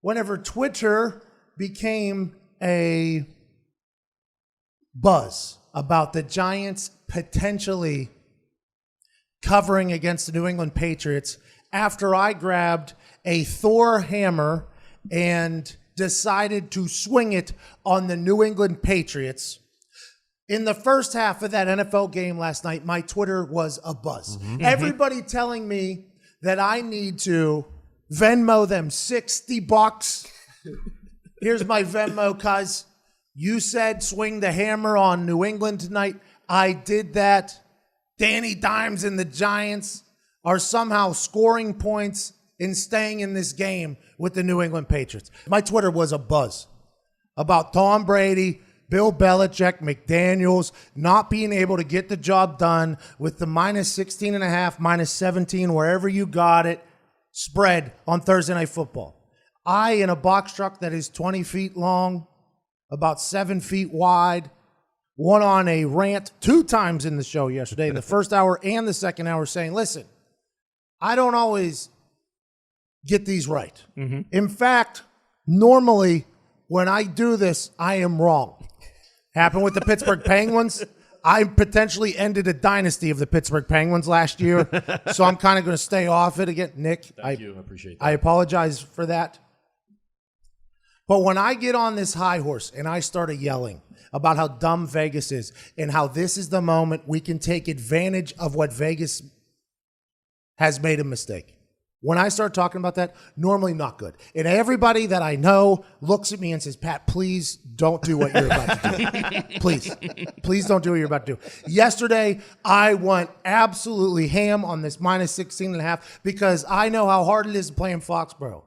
whenever Twitter became a buzz about the Giants potentially covering against the New England Patriots after I grabbed a Thor hammer and decided to swing it on the New England Patriots. In the first half of that NFL game last night, my Twitter was abuzz. Everybody telling me that I need to Venmo them $60. Here's my Venmo, cuz you said swing the hammer on New England tonight. I did that. Danny Dimes and the Giants are somehow scoring points and staying in this game with the New England Patriots. My Twitter was abuzz about Tom Brady, Bill Belichick, McDaniels not being able to get the job done with the minus 16.5, minus 17, wherever you got it, spread on Thursday Night Football. I, in a box truck that is 20 feet long, about 7 feet wide, went on a rant 2 times in the show yesterday, in the first hour and the second hour, saying, listen, I don't always get these right. In fact, normally when I do this, I am wrong. Happened with the Pittsburgh Penguins. I potentially ended a dynasty of the Pittsburgh Penguins last year, so I'm kind of going to stay off it again. Nick, Thank you. I appreciate that. I apologize for that. But when I get on this high horse and I started yelling about how dumb Vegas is and how this is the moment we can take advantage of what Vegas has made a mistake. When I start talking about that, normally not good. And everybody that I know looks at me and says, Pat, please don't do what you're about to do. Please don't do what you're about to do. Yesterday, I went absolutely ham on this minus 16.5 because I know how hard it is to play in Foxborough.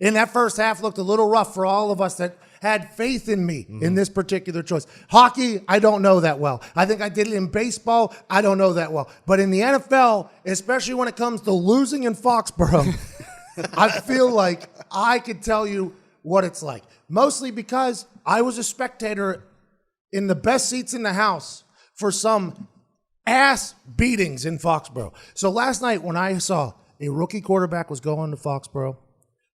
And that first half looked a little rough for all of us that had faith in me in this particular choice. Hockey, I don't know that well. I think I did it in baseball. I don't know that well. But in the NFL, especially when it comes to losing in Foxborough, I feel like I could tell you what it's like. Mostly because I was a spectator in the best seats in the house for some ass beatings in Foxborough. So last night when I saw a rookie quarterback was going to Foxborough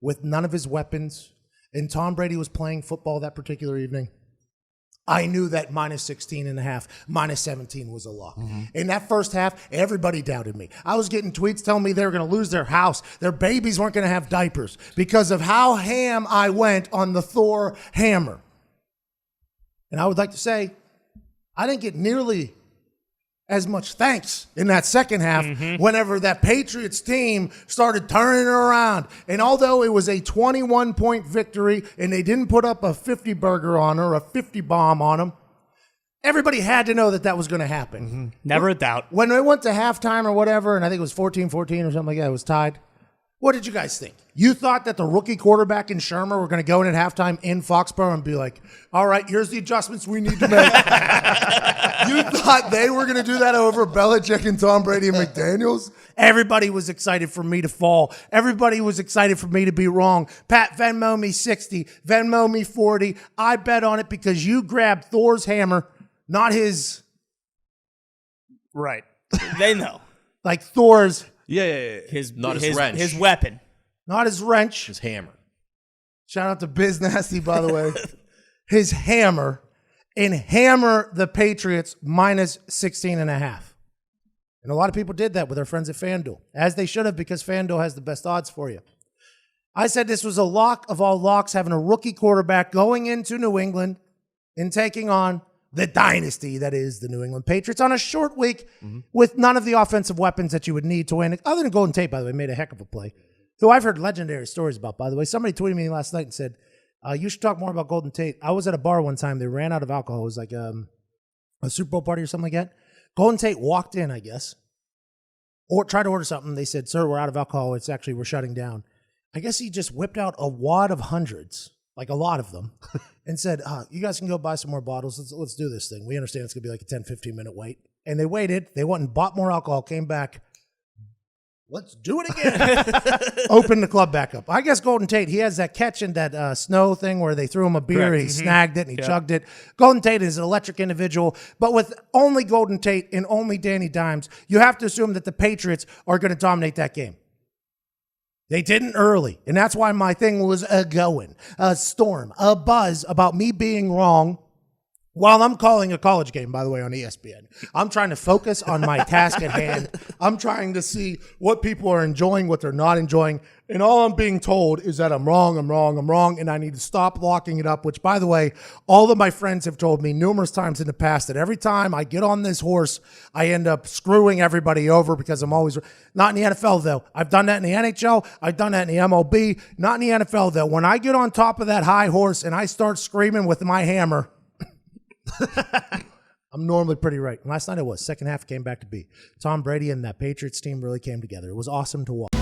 with none of his weapons, and Tom Brady was playing football that particular evening, I knew that minus 16.5, minus 17 was a lock. In that first half, everybody doubted me. I was getting tweets telling me they were going to lose their house. Their babies weren't going to have diapers because of how ham I went on the Thor hammer. And I would like to say, I didn't get nearly as much thanks in that second half whenever that Patriots team started turning it around. And although it was a 21-point victory and they didn't put up a 50-burger on her, a 50-bomb on them, everybody had to know that that was going to happen. Never a doubt. When they went to halftime or whatever, and I think it was 14-14 or something like that, it was tied. What did you guys think? You thought that the rookie quarterback and Shermer were going to go in at halftime in Foxborough and be like, all right, here's the adjustments we need to make. You thought they were going to do that over Belichick and Tom Brady and McDaniels? Everybody was excited for me to fall. Everybody was excited for me to be wrong. Pat, Venmo me 60, Venmo me 40. I bet on it because you grabbed Thor's hammer, not his. Right. They know. Like Thor's. Yeah. His wrench. His weapon. Not his wrench. His hammer. Shout out to Biz Nasty, by the way. His hammer. And hammer the Patriots minus 16.5. And a lot of people did that with our friends at FanDuel, as they should have, because FanDuel has the best odds for you. I said this was a lock of all locks, having a rookie quarterback going into New England and taking on the dynasty that is the New England Patriots on a short week with none of the offensive weapons that you would need to win. Other than Golden Tate, by the way, made a heck of a play, who I've heard legendary stories about, by the way. Somebody tweeted me last night and said, you should talk more about Golden Tate. I was at a bar one time. They ran out of alcohol. It was like a Super Bowl party or something like that. Golden Tate walked in, I guess, or tried to order something. They said, sir, we're out of alcohol. We're shutting down. I guess he just whipped out a wad of hundreds, like a lot of them, and said, you guys can go buy some more bottles. Let's do this thing. We understand it's going to be like a 10, 15-minute wait. And they waited. They went and bought more alcohol, came back. Let's do it again. Open the club back up. I guess Golden Tate, he has that catch in that snow thing where they threw him a beer, he snagged it, and he chugged it. Golden Tate is an electric individual, but with only Golden Tate and only Danny Dimes, you have to assume that the Patriots are going to dominate that game. They didn't early. And that's why my thing was a storm, a buzz about me being wrong while I'm calling a college game, by the way, on ESPN. I'm trying to focus on my task at hand. I'm trying to see what people are enjoying, what they're not enjoying. And all I'm being told is that I'm wrong, and I need to stop locking it up, which, by the way, all of my friends have told me numerous times in the past that every time I get on this horse, I end up screwing everybody over because I'm always not in the NFL, though. I've done that in the NHL. I've done that in the MLB. Not in the NFL, though. When I get on top of that high horse and I start screaming with my hammer, I'm normally pretty right. Last night it was. Second half came back to be. Tom Brady and that Patriots team really came together. It was awesome to watch.